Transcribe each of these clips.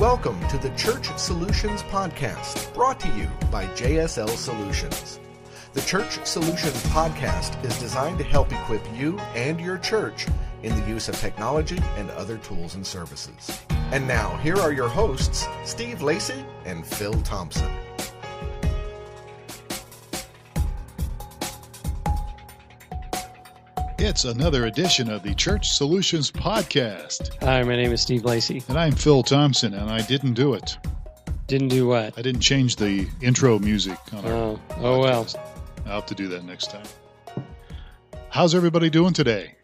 Welcome to the Church Solutions Podcast, brought to you by JSL Solutions. The Church Solutions Podcast is designed to help equip you and your church in the use of technology and other tools and services. And now, here are your hosts, Steve Lacy and Phil Thompson. It's another edition of the Church Solutions Podcast. Hi, my name is Steve Lacy. And I'm Phil Thompson, and I didn't do it. Didn't do what? I didn't change the intro music on our podcast. Well. I'll have to do that next time. How's everybody doing today?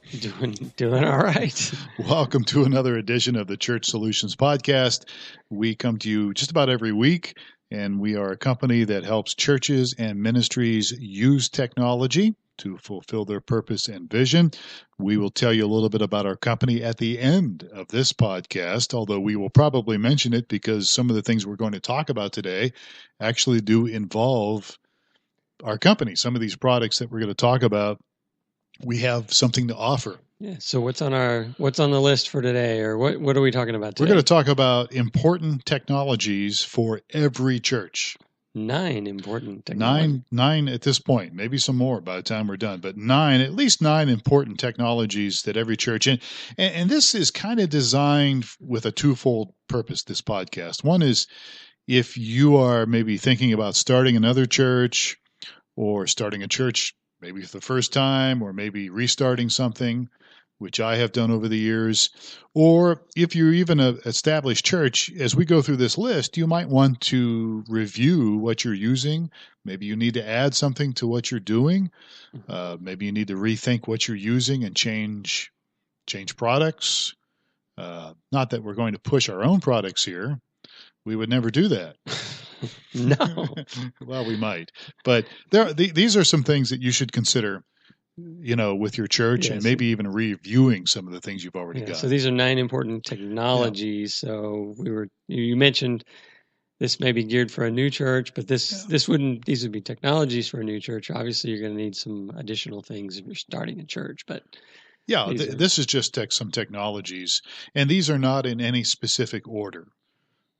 Doing all right. Welcome to another edition of the Church Solutions Podcast. We come to you just about every week, and we are a company that helps churches and ministries use technology to fulfill their purpose and vision. We will tell you a little bit about our company at the end of this podcast, although we will probably mention it because some of the things we're going to talk about today actually do involve our company. Some of these products that we're going to talk about, we have something to offer. Yeah. So what's on the list for today, or what are we talking about today? We're going to talk about important technologies for every church. 9 important technologies. Nine at this point, maybe some more by the time we're done, but at least nine important technologies that every church, and this is kind of designed with a twofold purpose, this podcast. One is if you are maybe thinking about starting another church or starting a church maybe for the first time, or maybe restarting something, which I have done over the years, or if you're even an established church, as we go through this list, you might want to review what you're using. Maybe you need to add something to what you're doing. Maybe you need to rethink what you're using and change products. Not that we're going to push our own products here. We would never do that. No. Well, we might. But these are some things that you should consider, with your church, and maybe even reviewing some of the things you've already got. So these are 9 important technologies. Yeah. So you mentioned this may be geared for a new church, but these would be technologies for a new church. Obviously, you're going to need some additional things if you're starting a church, but this is just some technologies, and these are not in any specific order.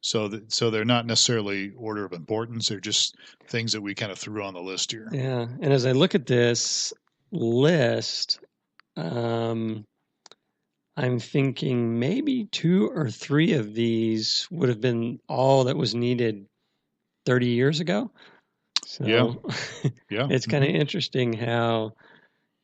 So they're not necessarily order of importance. They're just things that we kind of threw on the list here. Yeah, and as I look at this list, I'm thinking maybe 2 or 3 of these would have been all that was needed 30 years ago. So yeah. It's kind of interesting how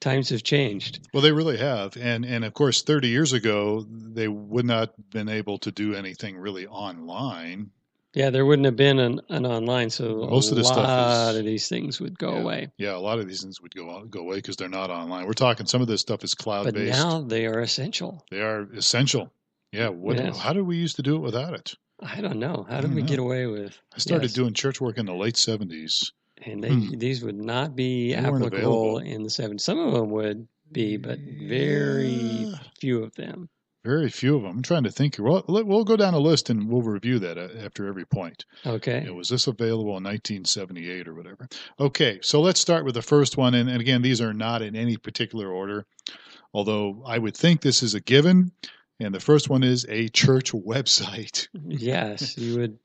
times have changed. Well, they really have. And of course, 30 years ago, they would not have been able to do anything really online. Yeah, there wouldn't have been an online, so most of the stuff of these things would go away. Yeah, a lot of these things would go away because they're not online. We're talking some of this stuff is cloud-based. But now they are essential. They are essential. Yeah. How did we used to do it without it? I don't know. How did we get away with? I started doing church work in the late 70s. And these would not be applicable in the 70s. Some of them would be, but very few of them. Very few of them. I'm trying to think. Well, we'll go down a list and we'll review that after every point. Okay. Was this available in 1978 or whatever? Okay, so let's start with the first one. And again, these are not in any particular order, although I would think this is a given. And the first one is a church website. Yes, you would.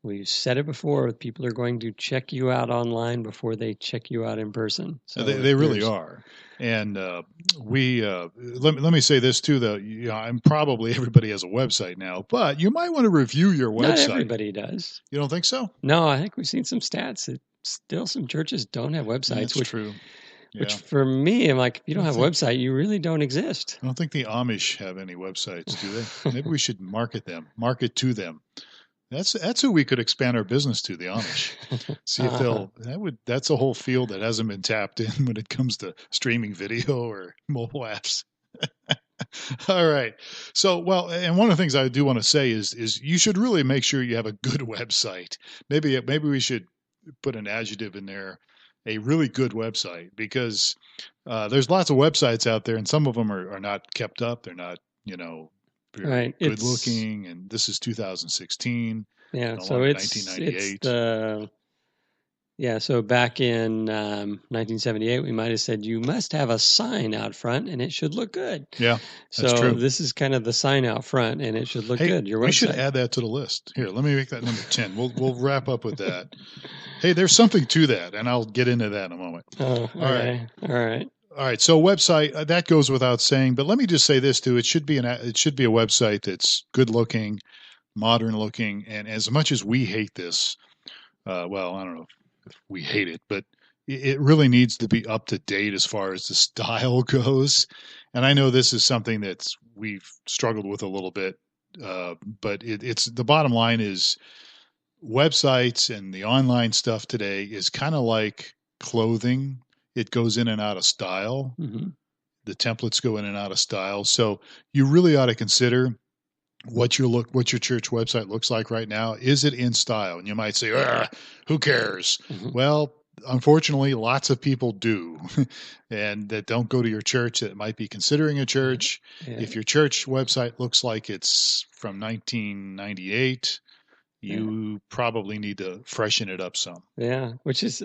We've said it before. People are going to check you out online before they check you out in person. So they really are. And let me say this too, though. I'm probably everybody has a website now, but you might want to review your website. Not everybody does. You don't think so? No, I think we've seen some stats that still some churches don't have websites. That's true. Yeah. Which for me, I'm like, if you don't have a website, you really don't exist. I don't think the Amish have any websites, do they? Maybe we should market to them. That's who we could expand our business to, the Amish. See if that's a whole field that hasn't been tapped in when it comes to streaming video or mobile apps. All right. So, and one of the things I do want to say is you should really make sure you have a good website. Maybe we should put an adjective in there, a really good website, because there's lots of websites out there and some of them are not kept up. They're not, very good looking, and this is 2016. Yeah, so it's 1998. Yeah, so back in 1978, we might have said you must have a sign out front and it should look good. Yeah, that's So true. this is kind of the sign out front and it should look Hey, good. Your we should website. add that to the list. Here, let me make that number 10. We'll wrap up with that. Hey, there's something to that, and I'll get into that in a moment. Oh, okay. All right. All right. So website, that goes without saying, but let me just say this too. It should be a website that's good looking, modern looking, and as much as we hate this, well, I don't know if we hate it, but it really needs to be up to date as far as the style goes. And I know this is something that we've struggled with a little bit, but it's the bottom line is websites and the online stuff today is kind of like clothing. It goes in and out of style. Mm-hmm. The templates go in and out of style. So you really ought to consider what your church website looks like right now. Is it in style? And you might say, who cares? Mm-hmm. Well, unfortunately, lots of people do, and that don't go to your church that might be considering a church. Yeah. If your church website looks like it's from 1998, you probably need to freshen it up some. Yeah, this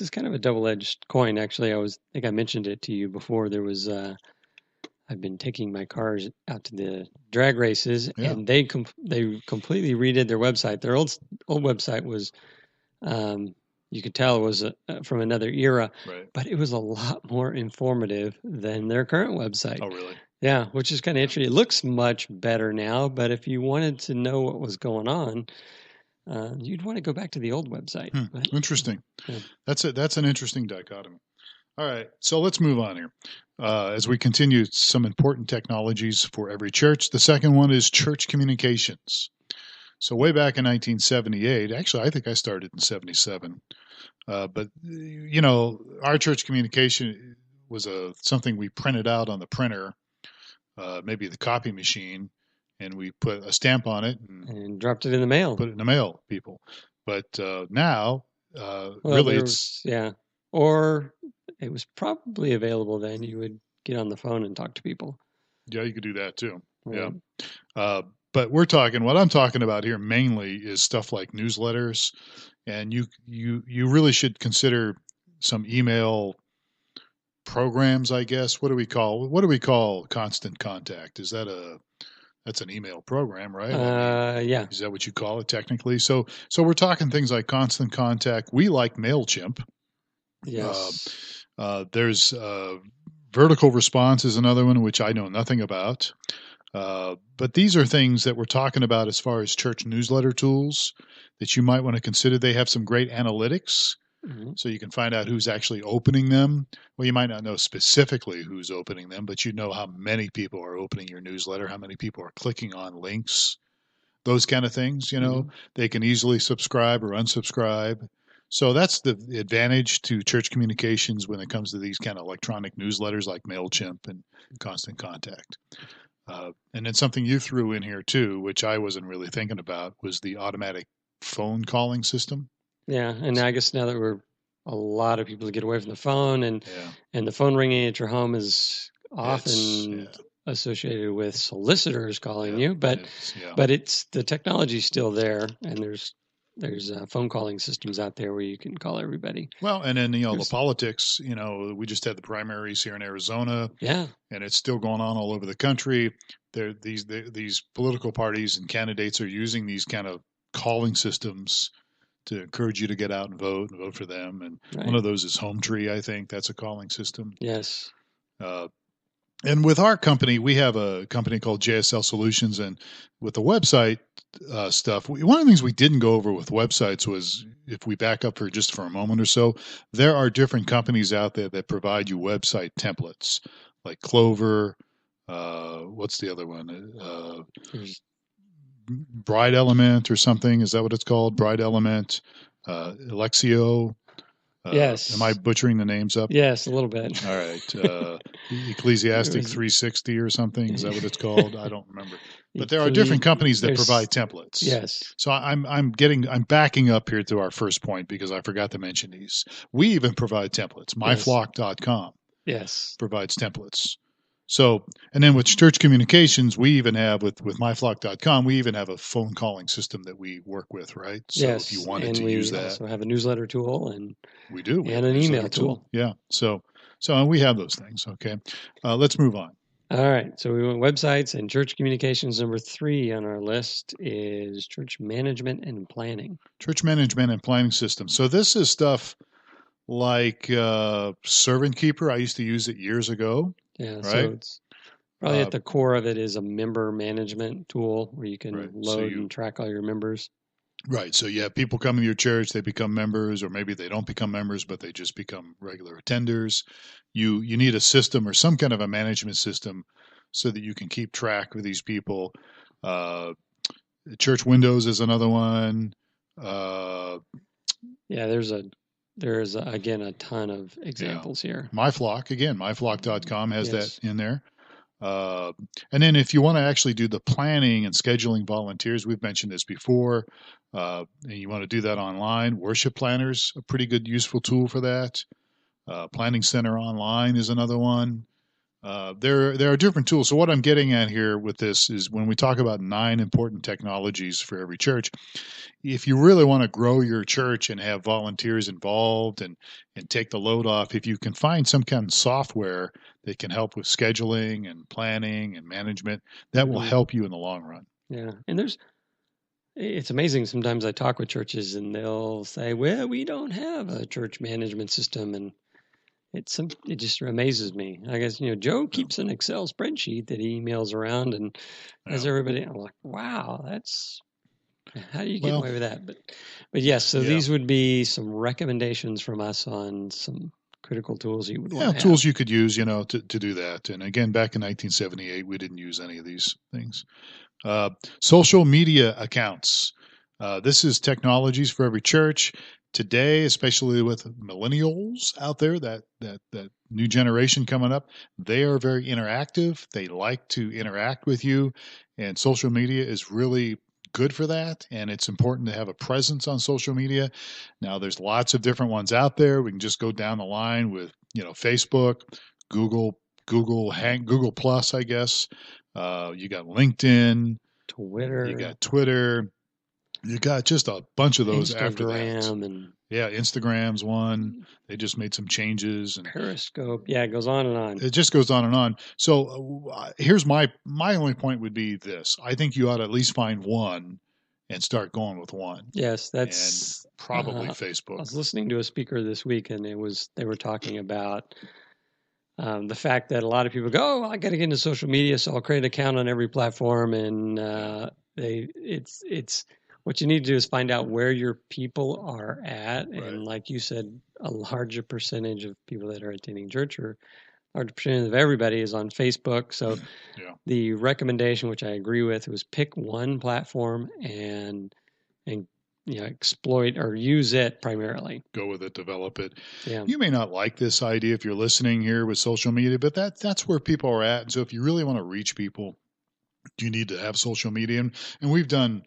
is kind of a double-edged coin. Actually, I think I mentioned it to you before. There was I've been taking my cars out to the drag races, Yeah. and they completely redid their website. Their old website was, you could tell it was from another era, Right. but it was a lot more informative than their current website. Oh, really? Yeah, which is kind of interesting. It looks much better now, but if you wanted to know what was going on, you'd want to go back to the old website. But, Interesting. Yeah. That's an interesting dichotomy. All right, so let's move on here. As we continue, some important technologies for every church. The second one is church communications. So way back in 1978, actually, I think I started in 77. But you know, our church communication was something we printed out on the printer, maybe the copy machine, and we put a stamp on it and dropped it in the mail. Put it in the mail, people. But now, really, it's or it was probably available then. You would get on the phone and talk to people. Yeah, you could do that too. Right. Yeah. But what I'm talking about here mainly is stuff like newsletters, and you really should consider some email programs, I guess. What do we call Constant Contact? That's an email program, right? Yeah. Is that what you call it technically? So we're talking things like Constant Contact. We like MailChimp. Yes. There's vertical response is another one, which I know nothing about. But these are things that we're talking about as far as church newsletter tools that you might want to consider. They have some great analytics, so you can find out who's actually opening them. Well, you might not know specifically who's opening them, but you know how many people are opening your newsletter, how many people are clicking on links, those kind of things. You know, they can easily subscribe or unsubscribe. So that's the advantage to church communications when it comes to these kind of electronic newsletters like MailChimp and Constant Contact. And then something you threw in here too, which I wasn't really thinking about, was the automatic phone calling system. Yeah, and I guess now that a lot of people get away from the phone, and the phone ringing at your home is often associated with solicitors calling you, but it's the technology's still there, and there's phone calling systems out there where you can call everybody. Well, and then the politics. We just had the primaries here in Arizona. Yeah, and it's still going on all over the country. These political parties and candidates are using these kind of calling systems to encourage you to get out and vote for them. And one of those is Home Tree, I think. That's a calling system. Yes. And with our company, we have a company called JSL Solutions, and with the website stuff, one of the things we didn't go over with websites was, if we back up for a moment or so, there are different companies out there that provide you website templates, like Clover. What's the other one? Bride Element or something. Is that what it's called? Bride Element, Alexio. Yes. Am I butchering the names up? Yes, a little bit. All right. Ecclesiastic 360 or something. Is that what it's called? I don't remember. But there are different companies that provide templates. Yes. So I'm backing up here to our first point because I forgot to mention these. We even provide templates. Myflock.com. Yes. Provides templates. So, and then with church communications, we even have with myflock.com, we even have a phone calling system that we work with, right? So if you Yes, wanted and to use we that, also have a newsletter tool and we do. We have a an email newsletter tool. Yeah. So we have those things. Okay. Let's move on. All right. So we went websites, and church communications. Number 3 on our list is church management and planning. Church management and planning system. So this is stuff like Servant Keeper. I used to use it years ago. Yeah. Right. So it's probably at the core of it is a member management tool where you can Right. load and track all your members. Right. So you have people come to your church, they become members, or maybe they don't become members, but they just become regular attenders. You need a system or some kind of a management system so that you can keep track of these people. Church Windows is another one. Yeah, there's again a ton of examples here. MyFlock, again, myflock.com has that in there. And then if you want to actually do the planning and scheduling volunteers, we've mentioned this before, and you want to do that online, Worship Planner's a pretty good, useful tool for that. Planning Center Online is another one. There are different tools. So what I'm getting at here with this is when we talk about 9 important technologies for every church, if you really want to grow your church and have volunteers involved and take the load off, if you can find some kind of software that can help with scheduling and planning and management, that will help you in the long run. Yeah. And it's amazing. Sometimes I talk with churches and they'll say, well, we don't have a church management system. And it just amazes me. I guess, Joe keeps an Excel spreadsheet that he emails around and has everybody. I'm like, wow, how do you get away with that? But yes, so these would be some recommendations from us on some critical tools you would want to have. Tools you could use, to do that. And again, back in 1978, we didn't use any of these things. Social media accounts. This is technologies for every church. Today, especially with millennials out there, that new generation coming up, they are very interactive. They like to interact with you, and social media is really good for that. And it's important to have a presence on social media. Now, there's lots of different ones out there. We can just go down the line with, Facebook, Google Plus, I guess. You got LinkedIn, Twitter. You got Twitter. You got just a bunch of those after that. Instagram's one. They just made some changes. And Periscope. Yeah, it goes on and on. It just goes on and on. So here's my only point would be this. I think you ought to at least find one and start going with one. Yes, that's and probably Facebook. I was listening to a speaker this week, and they were talking about the fact that a lot of people go, oh, I got to get into social media, so I'll create an account on every platform, and it's what you need to do is find out where your people are at, and like you said, a larger percentage of people that are attending church or a larger percentage of everybody is on Facebook. So the recommendation, which I agree with, was pick one platform and exploit or use it primarily. Go with it, develop it. Yeah. You may not like this idea if you're listening here with social media, but that's where people are at. And so if you really want to reach people, you need to have social media. And we've done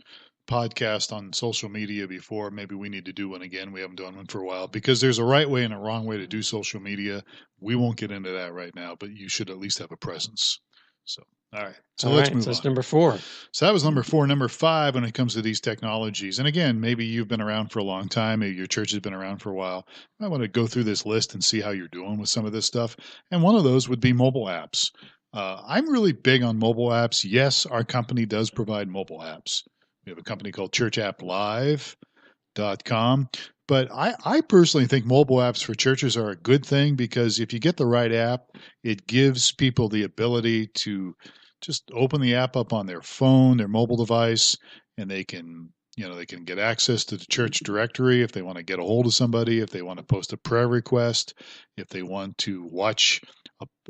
podcast on social media before. Maybe we need to do one again. We haven't done one for a while because there's a right way and a wrong way to do social media. We won't get into that right now, but you should at least have a presence. So, all right. So let's move on. So that's number 4. So that was number 4. Number 5, when it comes to these technologies. And again, maybe you've been around for a long time. Maybe your church has been around for a while. I want to go through this list and see how you're doing with some of this stuff. And one of those would be mobile apps. I'm really big on mobile apps. Yes, our company does provide mobile apps. We have a company called churchapplive.com. But I personally think mobile apps for churches are a good thing because if you get the right app, it gives people the ability to just open the app up on their phone, their mobile device, and they can get access to the church directory if they want to get a hold of somebody, if they want to post a prayer request, if they want to watch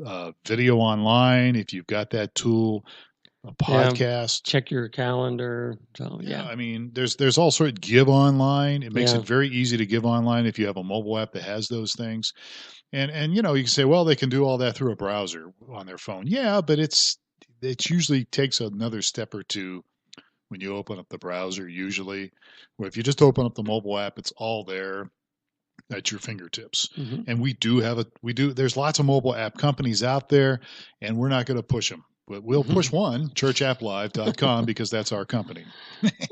a video online, if you've got that tool, a podcast. Check your calendar. So, I mean, there's all sorts of give online. It makes it very easy to give online if you have a mobile app that has those things. And you can say, well, they can do all that through a browser on their phone. Yeah, but it usually takes another step or two when you open up the browser usually. Where if you just open up the mobile app, it's all there. at your fingertips. Mhm. And there's lots of mobile app companies out there, and we're not going to push them. But we'll push one, churchapplive.com, because that's our company.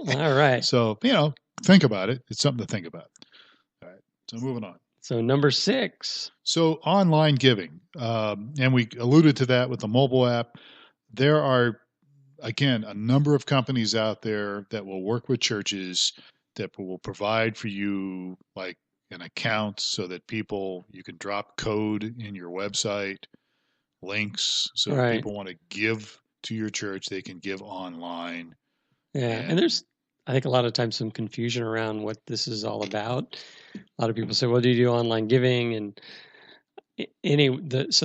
All right. So, think about it. It's something to think about. All right. So moving on. So number 6. So online giving, and we alluded to that with the mobile app. There are, again, a number of companies out there that will work with churches that will provide for you like an account so that you can drop code in your website, links. So if people want to give to your church, they can give online. Yeah. And there's, I think, a lot of times some confusion around what this is all about. A lot of people say, well, do you do online giving? And there's,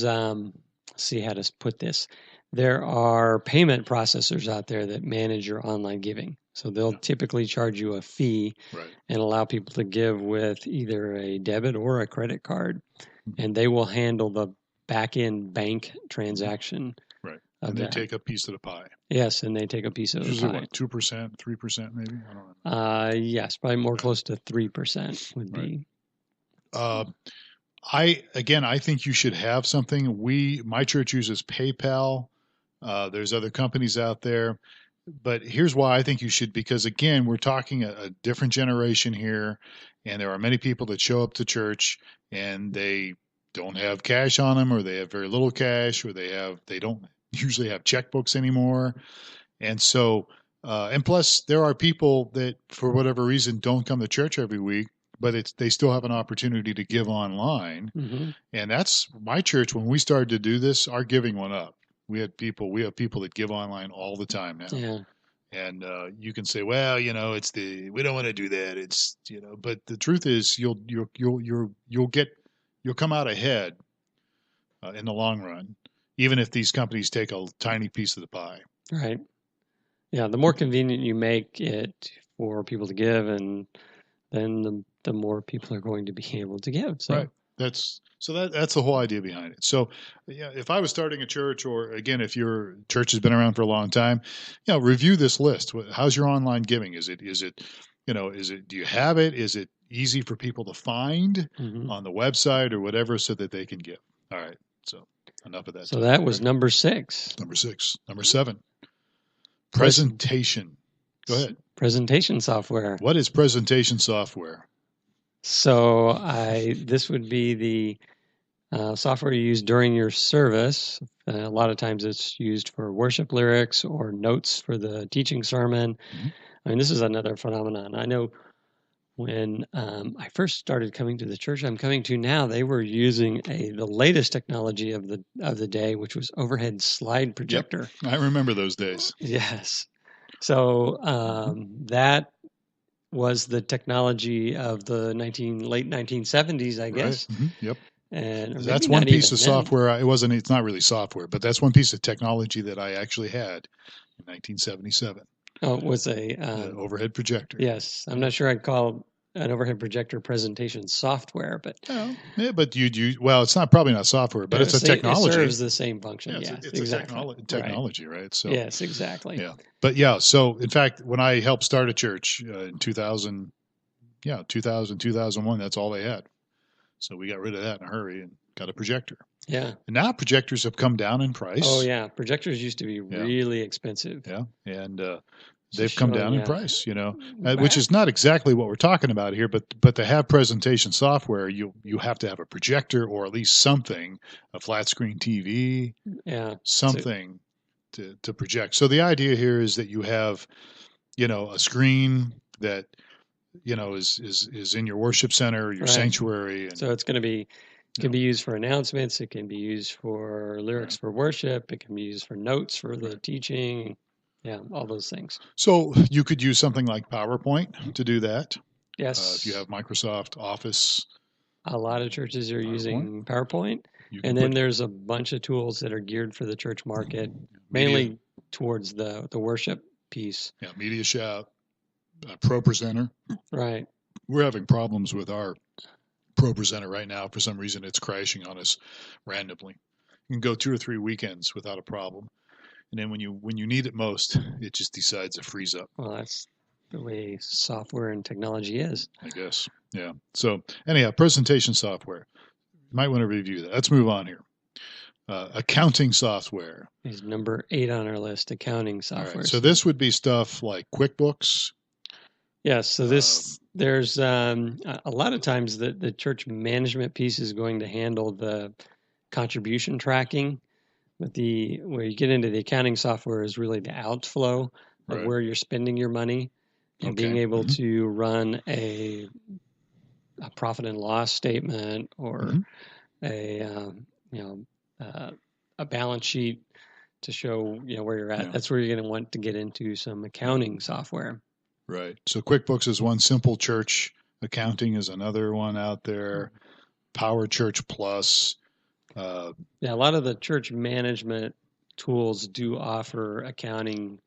let's see how to put this. There are payment processors out there that manage your online giving. So they'll typically charge you a fee and allow people to give with either a debit or a credit card. And they will handle the back-end bank transaction. Right. And they take a piece of the pie. Yes, and they take a piece of the pie. What, 2%, 3% maybe? I don't know. Yes, probably more close to 3% would be. I think you should have something. My church uses PayPal. There's other companies out there. But here's why I think you should, because, again, we're talking a different generation here, and there are many people that show up to church and they don't have cash on them, or they have very little cash, or they don't usually have checkbooks anymore. And so, and plus there are people that for whatever reason don't come to church every week, but they still have an opportunity to give online. Mm-hmm. And that's my church. When we started to do this, our giving went up. We have people that give online all the time now. Yeah. And you can say, well, we don't want to do that. It's, but the truth is you'll come out ahead in the long run, even if these companies take a tiny piece of the pie. Right. Yeah. The more convenient you make it for people to give, and then the more people are going to be able to give. So. Right. That's the whole idea behind it. So, if I was starting a church, or again, if your church has been around for a long time, review this list. How's your online giving? Is it, do you have it? Is it easy for people to find on the website or whatever so that they can give? All right. So enough of that. So that was number 6. Number 6. Number 7. Presentation. Go ahead. Presentation software. What is presentation software? So this would be the software you use during your service. A lot of times it's used for worship lyrics or notes for the teaching sermon. Mm-hmm. I mean, this is another phenomenon. I know when I first started coming to the church I'm coming to now, they were using the latest technology of the day, which was overhead slide projector. Yep. I remember those days. Yes. So that was the technology of the late 1970s, I guess. Right. Mm-hmm. Yep. And that's one piece of software. It's not really software, but that's one piece of technology that I actually had in 1977. Oh, it was an overhead projector. Yes. I'm not sure I'd call an overhead projector presentation software, but but it's probably not software, but it's a technology. It serves the same function. Yeah, it's exactly. Technology, right? So yes, exactly. Yeah, but so in fact, when I helped start a church in 2000, 2001, that's all they had. So we got rid of that in a hurry and got a projector. Yeah. And now projectors have come down in price. Oh yeah, projectors used to be really expensive. Yeah, and they've come down in price, which is not exactly what we're talking about here. But to have presentation software, you have to have a projector or at least something, a flat screen TV, something to project. So the idea here is that you have, a screen that is in your worship center, your sanctuary. And, so it's going to be. It can be used for announcements. It can be used for lyrics for worship. It can be used for notes for the teaching. Yeah, all those things. So you could use something like PowerPoint to do that. Yes. If you have Microsoft Office. A lot of churches are using PowerPoint. And then there's a bunch of tools that are geared for the church market, mainly towards the worship piece. Yeah, Media Shout, ProPresenter. Right. We're having problems with our ProPresenter right now. For some reason, it's crashing on us randomly. You can go 2 or 3 weekends without a problem. And then when you need it most, it just decides to freeze up. Well, that's the way software and technology is. I guess. Yeah. So anyhow, presentation software. You might want to review that. Let's move on here. Accounting software. Is number 8 on our list, accounting All software. right. So this would be stuff like QuickBooks. Yes. So there's a lot of times the church management piece is going to handle the contribution tracking, but where you get into the accounting software is really the outflow of where you're spending your money and being able to run a profit and loss statement or a balance sheet to show where you're at. Yeah. That's where you're going to want to get into some accounting software. Right. So QuickBooks is one. Simple Church Accounting is another one out there. Power Church Plus. A lot of the church management tools do offer accounting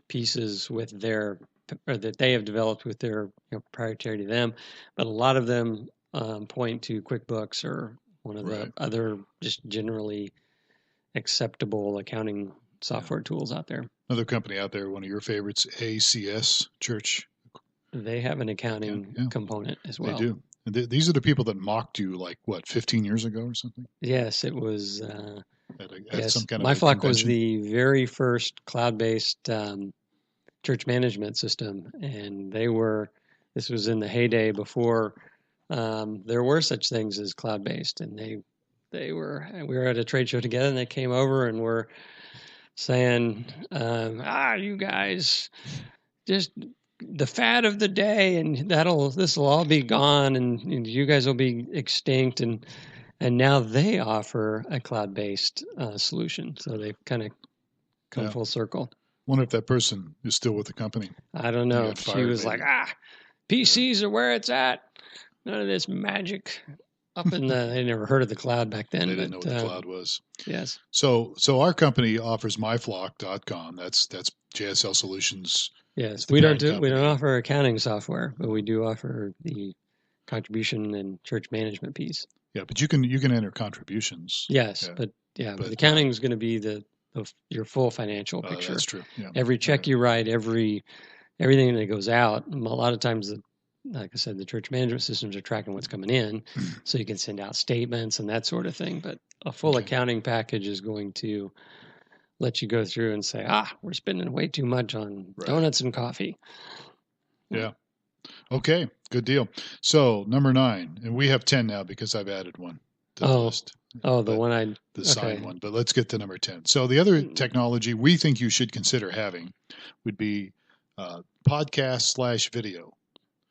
pieces with that they have developed with their proprietary to them, but a lot of them point to QuickBooks or one of the other just generally acceptable accounting software tools out there. Another company out there, one of your favorites, ACS Church. They have an accounting component as well. They do. These are the people that mocked you 15 years ago or something? Yes, it was. At some kind of MyFlock was the very first cloud-based church management system, and this was in the heyday before there were such things as cloud-based, and we were at a trade show together, and they came over and were saying, you guys, just the fad of the day, and this will all be gone, and you guys will be extinct, and now they offer a cloud-based solution, so they've kind of come full circle. Wonder if that person is still with the company. I don't know. She was maybe. PCs are where it's at. None of this magic up in the. They never heard of the cloud back then. They didn't know what the cloud was. Yes. So our company offers myflock.com. That's JSL Solutions. Yes, we don't offer accounting software, but we do offer the contribution and church management piece. Yeah, but you can enter contributions. Yes, but accounting is going to be your full financial picture. That's true. Yeah. Every check you write, everything that goes out. A lot of times, like I said, the church management systems are tracking what's coming in, so you can send out statements and that sort of thing. But a full accounting package is going to let you go through and say, we're spending way too much on donuts and coffee. Yeah. Okay, good deal. So number 9, and we have 10 now because I've added one to the list. The sign one. But let's get to number 10. So the other technology we think you should consider having would be podcast/video.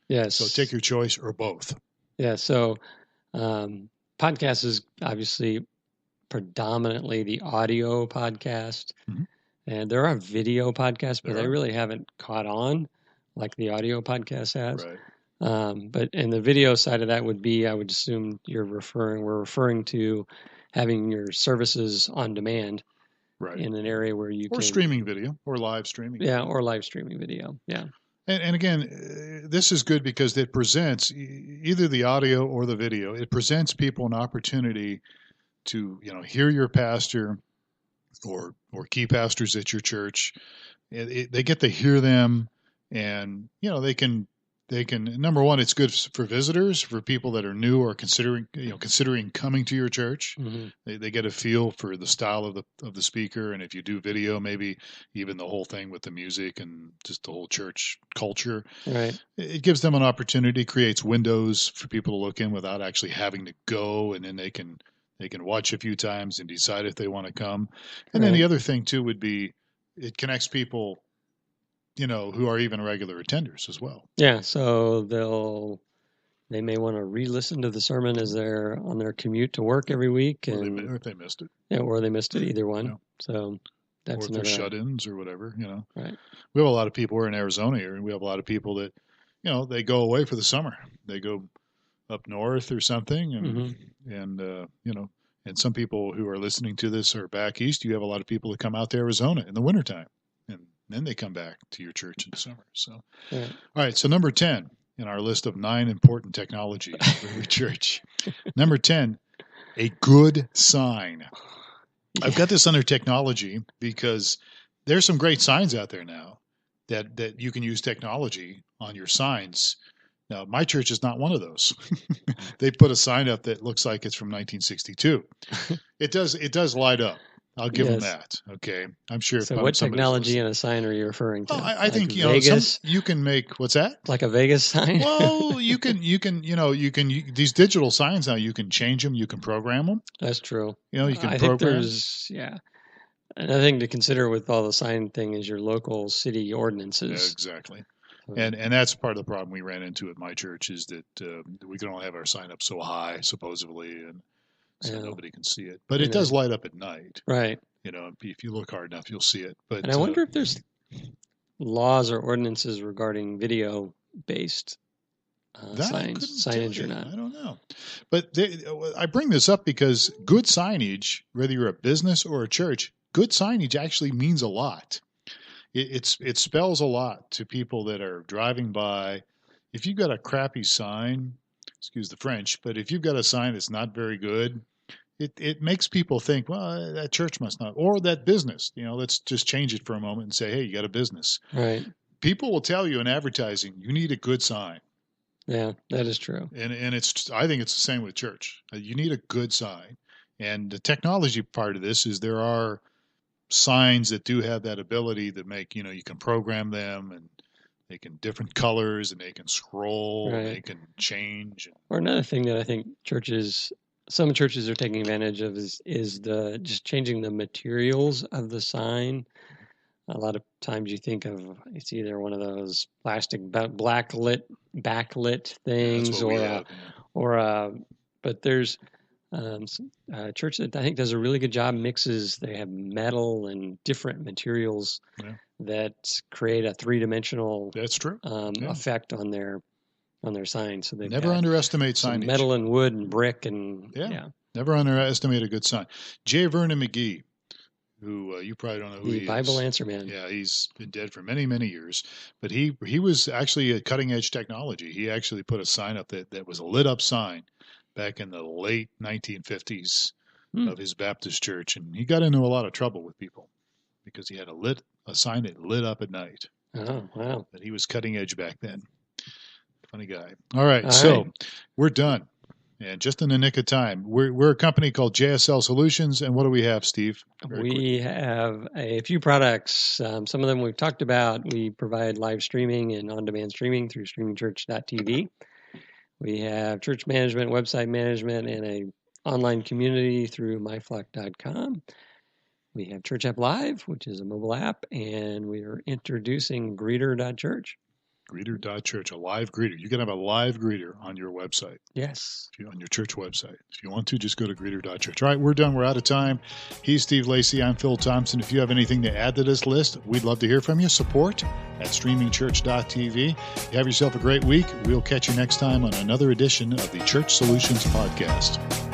Yes. So take your choice or both. Yeah. So podcast is obviously predominantly the audio podcast, and there are video podcasts, but they really haven't caught on like the audio podcast has. Right. But in the video side of that would be, I would assume we're referring to having your services on demand in an area where you can streaming video or live streaming. Yeah, or live streaming video. Yeah. And again, this is good because it presents either the audio or the video. It presents people an opportunity to hear your pastor or key pastors at your church. They get to hear them, and they can number one, it's good for visitors, for people that are new or considering coming to your church. They get a feel for the style of the speaker, and if you do video, maybe even the whole thing with the music and just the whole church culture. Right. It gives them an opportunity, creates windows for people to look in without actually having to go, and then they can watch a few times and decide if they want to come. And then the other thing too would be it connects people who are even regular attenders as well. Yeah, so they may want to re-listen to the sermon as they're on their commute to work every week, or if they missed it. Yeah, or they missed it, either one. Yeah. So that's or if they're shut-ins or whatever. Right. We have a lot of people. We're in Arizona here, and we have a lot of people that they go away for the summer. They go up north or something, and some people who are listening to this are back east. You have a lot of people that come out to Arizona in the wintertime. Then they come back to your church in the summer. So, All right. So number 10 in our list of 9 important technologies for your church. Number 10, a good sign. Yeah. I've got this under technology because there's some great signs out there now that you can use technology on your signs. Now, my church is not one of those. They put a sign up that looks like it's from 1962. It does light up. I'll give them that. Okay, I'm sure. So, what technology in a sign are you referring to? Oh, I think Vegas? You can make what's that? Like a Vegas sign? Well, you can these digital signs now. You can change them. You can program them. That's true. You can I program. think there's another thing to consider with all the sign thing is your local city ordinances. Yeah, exactly. And that's part of the problem we ran into at my church is that we can only have our sign up so high, supposedly, and so nobody can see it. But it does light up at night. Right. If you look hard enough, you'll see it. But and I wonder if there's laws or ordinances regarding video-based signage or not. I don't know. But I bring this up because good signage, whether you're a business or a church, good signage actually means a lot. It spells a lot to people that are driving by. If you've got a crappy sign, excuse the French, but if you've got a sign that's not very good, it makes people think, well, that church must not, or that business. Let's just change it for a moment and say, hey, you got a business. Right. People will tell you in advertising, you need a good sign. Yeah, that is true. And I think it's the same with church. You need a good sign. And the technology part of this is there are signs that do have that ability that make, you can program them and they can different colors and they can scroll and they can change. Or another thing that I think some churches are taking advantage of is the just changing the materials of the sign. A lot of times you think of it's either one of those plastic backlit things but there's a church that I think does a really good job they have metal and different materials that create a three-dimensional effect on their sign. So they never underestimate signage. Metal and wood and brick and never underestimate a good sign. J. Vernon McGee, who you probably don't know who he is. The Bible Answer Man. Yeah, he's been dead for many, many years. But he was actually a cutting-edge technology. He actually put a sign up that was a lit-up sign back in the late 1950s of his Baptist church. And he got into a lot of trouble with people because he had a sign that lit up at night. Oh, wow. But he was cutting-edge back then. Funny guy. All right, we're done. And just in the nick of time, we're a company called JSL Solutions. And what do we have, Steve? We have a few products. Some of them we've talked about. We provide live streaming and on-demand streaming through StreamingChurch.tv. We have church management, website management, and an online community through myflock.com. We have Church App Live, which is a mobile app, and we are introducing Greeter.church. Greeter.church, a live greeter. You can have a live greeter on your website. Yes. On your church website. If you want to, just go to Greeter.church. All right, we're done. We're out of time. He's Steve Lacy. I'm Phil Thompson. If you have anything to add to this list, we'd love to hear from you. Support at StreamingChurch.tv. Have yourself a great week. We'll catch you next time on another edition of the Church Solutions Podcast.